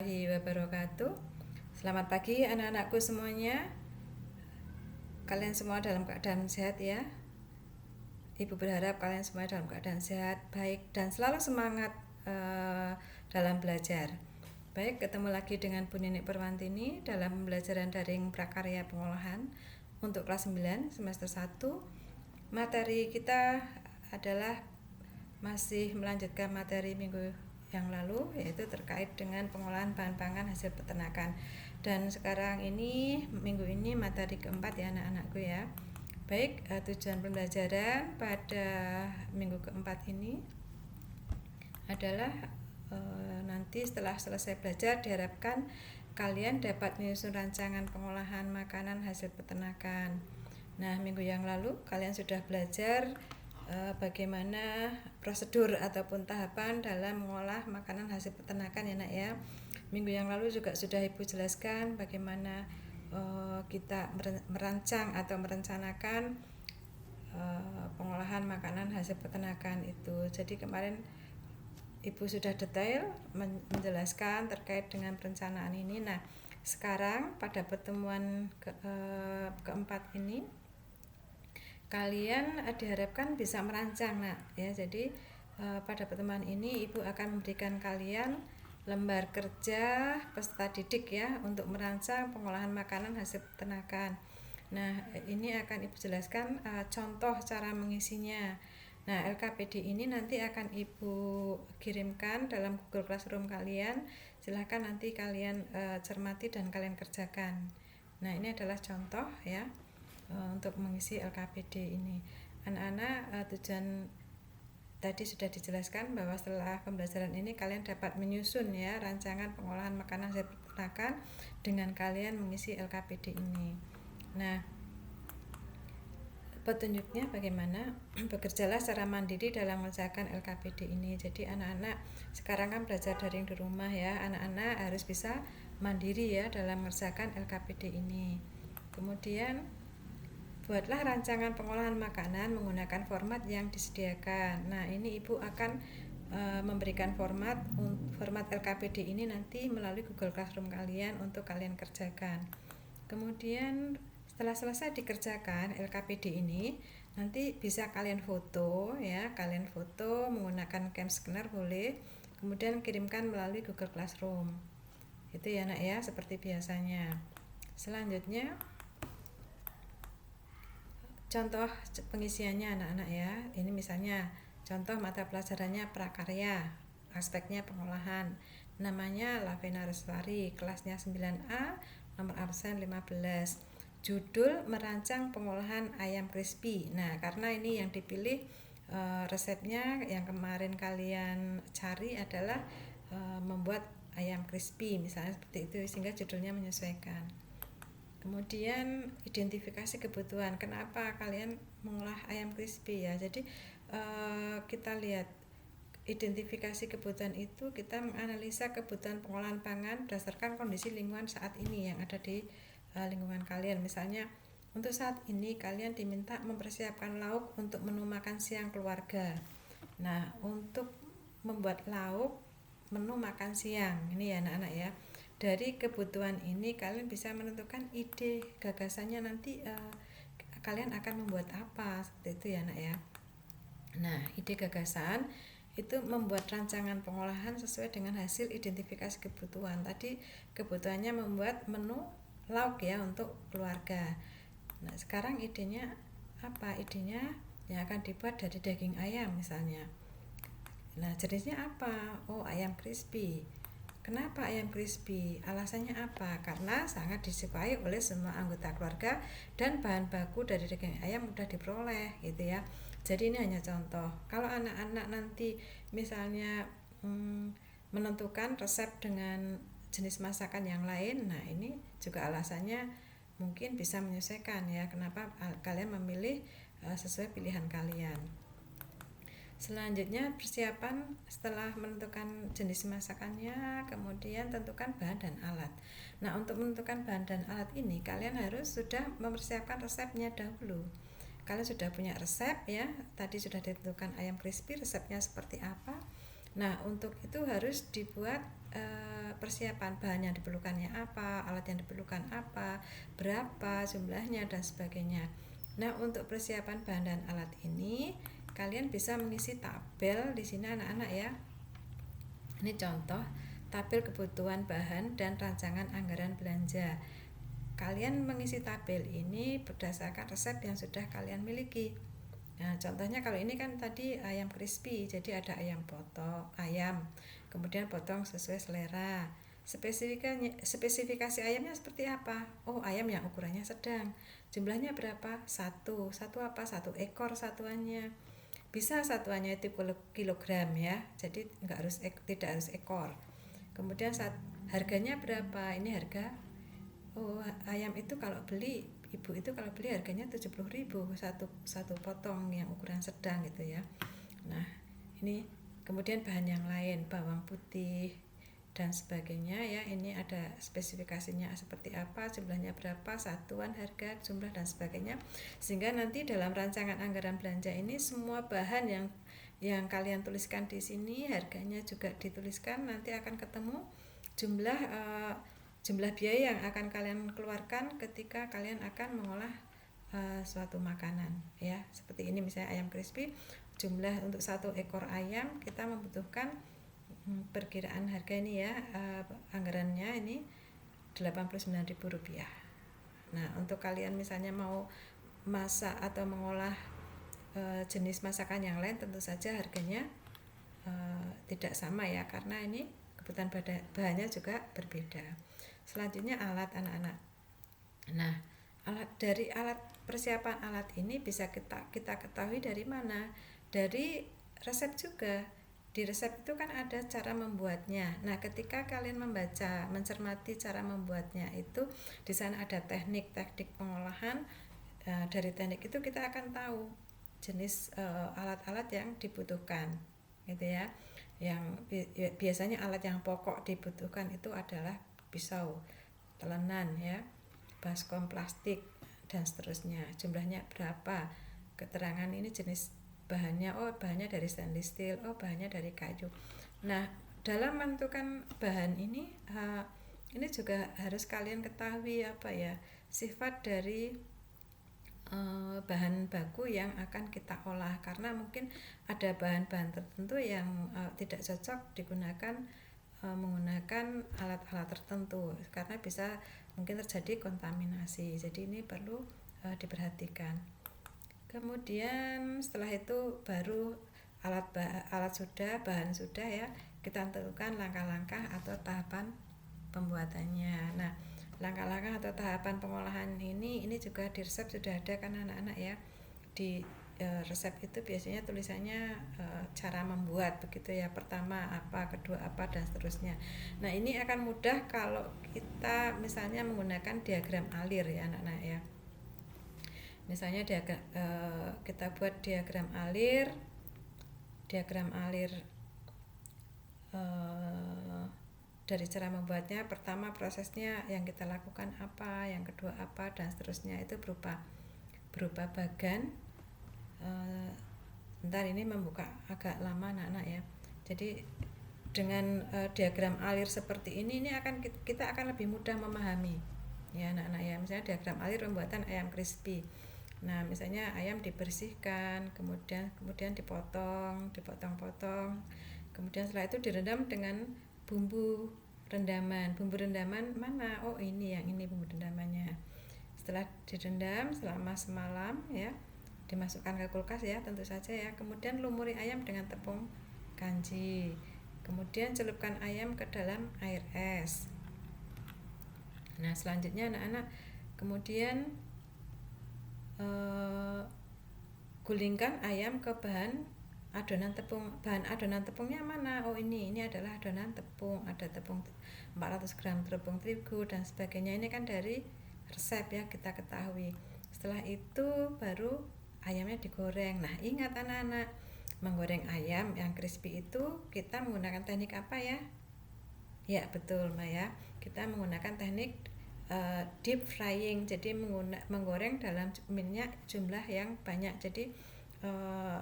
Wabarakatuh. Selamat pagi anak-anakku semuanya. Kalian semua dalam keadaan sehat ya. Ibu berharap kalian semua dalam keadaan sehat, baik dan selalu semangat dalam belajar. Baik, ketemu lagi dengan Bu Ninik Perwantini dalam pembelajaran daring prakarya pengolahan untuk kelas 9 semester 1. Materi kita adalah masih melanjutkan materi minggu yang lalu, yaitu terkait dengan pengolahan bahan pangan hasil peternakan. Dan sekarang ini, minggu ini materi keempat ya anak-anakku ya. Baik, tujuan pembelajaran pada minggu keempat ini adalah nanti setelah selesai belajar diharapkan kalian dapat menyusun rancangan pengolahan makanan hasil peternakan. Nah, minggu yang lalu kalian sudah belajar bagaimana prosedur ataupun tahapan dalam mengolah makanan hasil peternakan ya nak ya. Minggu yang lalu juga sudah Ibu jelaskan bagaimana kita merancang atau merencanakan pengolahan makanan hasil peternakan itu. Jadi kemarin Ibu sudah detail menjelaskan terkait dengan perencanaan ini. Nah, sekarang pada pertemuan keempat ini kalian diharapkan bisa merancang nak ya. Jadi pada pertemuan ini Ibu akan memberikan kalian lembar kerja peserta didik ya untuk merancang pengolahan makanan hasil peternakan. Nah, ini akan Ibu jelaskan contoh cara mengisinya. Nah, LKPD ini nanti akan Ibu kirimkan dalam Google Classroom kalian. Silahkan nanti kalian cermati dan kalian kerjakan. Nah, ini adalah contoh ya untuk mengisi LKPD ini. Anak-anak, tujuan tadi sudah dijelaskan bahwa setelah pembelajaran ini kalian dapat menyusun ya rancangan pengolahan makanan hasil peternakan dengan kalian mengisi LKPD ini. Nah, petunjuknya bagaimana? Bekerjalah secara mandiri dalam mengerjakan LKPD ini. Jadi anak-anak sekarang kan belajar daring di rumah ya. Anak-anak harus bisa mandiri ya dalam mengerjakan LKPD ini. Kemudian buatlah rancangan pengolahan makanan menggunakan format yang disediakan. Nah, ini Ibu akan memberikan format LKPD ini nanti melalui Google Classroom kalian untuk kalian kerjakan. Kemudian setelah selesai dikerjakan LKPD ini, nanti bisa kalian foto ya, kalian foto menggunakan cam scanner boleh, kemudian kirimkan melalui Google Classroom. Itu ya nak ya, seperti biasanya. Selanjutnya contoh pengisiannya anak-anak ya. Ini misalnya contoh mata pelajarannya prakarya, aspeknya pengolahan. Namanya Lavena Reswari, kelasnya 9A, nomor absen 15. Judul merancang pengolahan ayam crispy. Nah, karena ini yang dipilih resepnya yang kemarin kalian cari adalah membuat ayam crispy misalnya seperti itu, sehingga judulnya menyesuaikan. Kemudian identifikasi kebutuhan, kenapa kalian mengolah ayam crispy ya. Jadi kita lihat identifikasi kebutuhan itu, kita menganalisa kebutuhan pengolahan pangan berdasarkan kondisi lingkungan saat ini yang ada di lingkungan kalian. Misalnya untuk saat ini kalian diminta mempersiapkan lauk untuk menu makan siang keluarga. Nah, untuk membuat lauk menu makan siang ini ya anak-anak ya, dari kebutuhan ini kalian bisa menentukan ide gagasannya nanti kalian akan membuat apa, seperti itu ya nak ya. Nah, ide gagasan itu membuat rancangan pengolahan sesuai dengan hasil identifikasi kebutuhan. Tadi kebutuhannya membuat menu lauk ya untuk keluarga. Nah, sekarang idenya apa? Idenya yang akan dibuat dari daging ayam misalnya. Nah, jenisnya apa? Oh, ayam crispy. Kenapa ayam crispy? Alasannya apa? Karena sangat disukai oleh semua anggota keluarga dan bahan baku dari daging ayam mudah diperoleh gitu ya. Jadi ini hanya contoh. Kalau anak-anak nanti misalnya menentukan resep dengan jenis masakan yang lain, nah ini juga alasannya mungkin bisa menyesuaikan ya, kenapa kalian memilih sesuai pilihan kalian. Selanjutnya persiapan setelah menentukan jenis masakannya, kemudian tentukan bahan dan alat. Nah, untuk menentukan bahan dan alat ini kalian harus sudah mempersiapkan resepnya dahulu. Kalian sudah punya resep ya, tadi sudah ditentukan ayam crispy resepnya seperti apa. Nah, untuk itu harus dibuat persiapan, bahan yang diperlukannya apa, alat yang diperlukan apa, berapa jumlahnya dan sebagainya. Nah, untuk persiapan bahan dan alat ini kalian bisa mengisi tabel di sini anak-anak ya. Ini contoh tabel kebutuhan bahan dan rancangan anggaran belanja. Kalian mengisi tabel ini berdasarkan resep yang sudah kalian miliki. Nah, contohnya kalau ini kan tadi ayam crispy, jadi ada ayam potong, kemudian potong sesuai selera. Spesifikasi ayamnya seperti apa? Oh, ayam yang ukurannya sedang. Jumlahnya berapa? Satu apa? Satu ekor satuannya. Bisa satuannya itu kilogram ya, jadi tidak harus ekor. Kemudian harganya berapa? Ini harga. Oh, ayam itu kalau beli, ibu itu kalau beli harganya 70.000 satu potong yang ukuran sedang gitu ya. Nah, ini kemudian bahan yang lain, bawang putih dan sebagainya ya. Ini ada spesifikasinya seperti apa, jumlahnya berapa, satuan harga, jumlah dan sebagainya. Sehingga nanti dalam rancangan anggaran belanja ini semua bahan yang kalian tuliskan di sini, harganya juga dituliskan, nanti akan ketemu jumlah jumlah biaya yang akan kalian keluarkan ketika kalian akan mengolah suatu makanan ya. Seperti ini misalnya ayam crispy, jumlah untuk satu ekor ayam kita membutuhkan perkiraan harga ini ya, anggarannya ini Rp89.000. Nah, untuk kalian misalnya mau masak atau mengolah jenis masakan yang lain, tentu saja harganya tidak sama ya, karena ini kebutuhan bahannya juga berbeda. Selanjutnya alat anak-anak. Nah, alat persiapan alat ini bisa kita ketahui dari mana? Dari resep juga. Di resep itu kan ada cara membuatnya. Nah, ketika kalian membaca, mencermati cara membuatnya itu, di sana ada teknik-teknik pengolahan. Dari teknik itu kita akan tahu jenis alat-alat yang dibutuhkan, gitu ya. Yang biasanya alat yang pokok dibutuhkan itu adalah pisau, telenan ya, baskom plastik dan seterusnya. Jumlahnya berapa? Keterangan ini jenis bahannya, oh bahannya dari stainless steel, oh bahannya dari kayu. Nah, dalam menentukan bahan ini juga harus kalian ketahui apa ya, sifat dari bahan baku yang akan kita olah, karena mungkin ada bahan-bahan tertentu yang tidak cocok digunakan menggunakan alat-alat tertentu karena bisa mungkin terjadi kontaminasi. Jadi ini perlu diperhatikan. Kemudian setelah itu baru alat sudah, bahan sudah ya, kita tentukan langkah-langkah atau tahapan pembuatannya. Nah, langkah-langkah atau tahapan pengolahan ini juga di resep sudah ada kan anak-anak ya. Di resep itu biasanya tulisannya cara membuat begitu ya, pertama apa, kedua apa dan seterusnya. Nah, ini akan mudah kalau kita misalnya menggunakan diagram alir ya anak-anak ya. Misalnya kita buat diagram alir dari cara membuatnya, pertama prosesnya yang kita lakukan apa, yang kedua apa dan seterusnya, itu berupa bagan. Bentar, ini membuka agak lama anak-anak ya. Jadi dengan diagram alir seperti ini kita akan lebih mudah memahami ya anak-anak ya. Misalnya diagram alir pembuatan ayam crispy. Nah, misalnya ayam dibersihkan, kemudian dipotong, kemudian setelah itu direndam dengan bumbu rendaman. Bumbu rendaman mana? Oh, ini bumbu rendamannya. Setelah direndam selama semalam ya, dimasukkan ke kulkas ya, tentu saja ya. Kemudian lumuri ayam dengan tepung kanji. Kemudian celupkan ayam ke dalam air es. Nah, selanjutnya anak-anak kemudian gulingkan ayam ke bahan adonan tepung. Bahan adonan tepungnya mana? Oh, ini adalah adonan tepung. Ada tepung 400 gram tepung terigu dan sebagainya. Ini kan dari resep ya, kita ketahui. Setelah itu baru ayamnya digoreng. Nah, ingat anak-anak, menggoreng ayam yang crispy itu kita menggunakan teknik apa ya? Ya, betul Mbak ya. Kita menggunakan teknik deep frying. Jadi menggoreng dalam minyak jumlah yang banyak. Jadi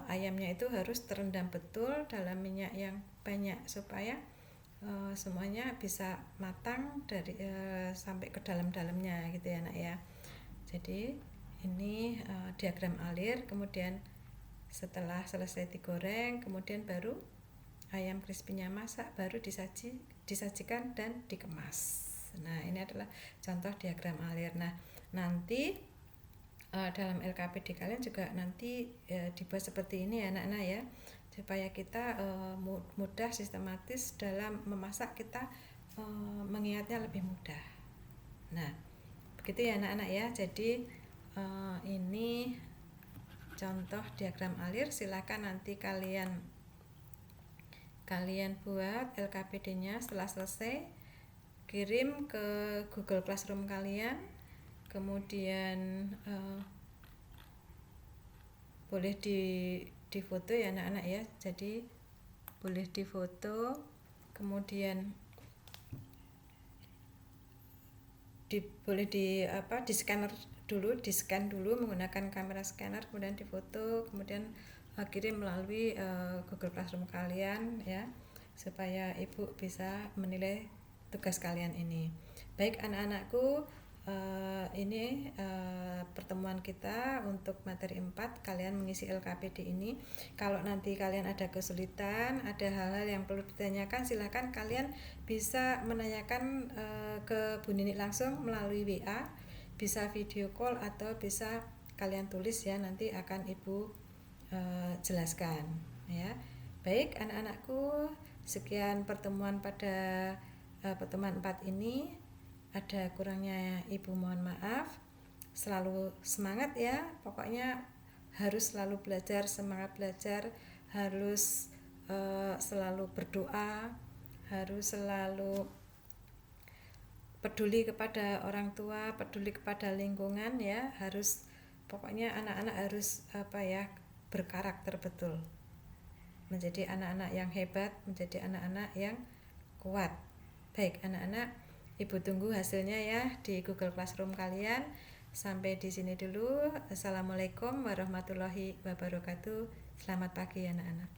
ayamnya itu harus terendam betul dalam minyak yang banyak supaya semuanya bisa matang dari sampai ke dalam-dalamnya gitu ya nak ya. Jadi ini diagram alir, kemudian setelah selesai digoreng kemudian baru ayam crispy-nya masak, baru disajikan dan dikemas. Nah ini adalah contoh diagram alir. Nah nanti dalam LKPD kalian juga nanti dibuat seperti ini ya anak-anak ya, supaya kita mudah sistematis dalam memasak, kita mengingatnya lebih mudah. Nah begitu ya anak-anak ya. Jadi ini contoh diagram alir, silakan nanti kalian buat LKPD-nya. Setelah selesai kirim ke Google Classroom kalian, kemudian boleh difoto ya anak-anak ya. Jadi boleh difoto, kemudian boleh di scan dulu menggunakan kamera scanner, kemudian difoto, kemudian kirim melalui Google Classroom kalian ya, supaya ibu bisa menilai tugas kalian ini. Baik anak-anakku, ini pertemuan kita untuk materi 4, kalian mengisi LKPD ini. Kalau nanti kalian ada kesulitan, ada hal-hal yang perlu ditanyakan, silakan kalian bisa menanyakan ke Bu Nini langsung melalui WA, bisa video call atau bisa kalian tulis ya, nanti akan ibu jelaskan ya. Baik anak-anakku, sekian pertemuan pada pertemuan 4 ini. Ada kurangnya ibu mohon maaf. Selalu semangat ya, pokoknya harus selalu belajar, semangat belajar, harus selalu berdoa, harus selalu peduli kepada orang tua, peduli kepada lingkungan ya, harus pokoknya anak-anak harus berkarakter betul, menjadi anak-anak yang hebat, menjadi anak-anak yang kuat. Baik anak-anak, ibu tunggu hasilnya ya di Google Classroom kalian. Sampai di sini dulu. Assalamualaikum warahmatullahi wabarakatuh. Selamat pagi anak-anak.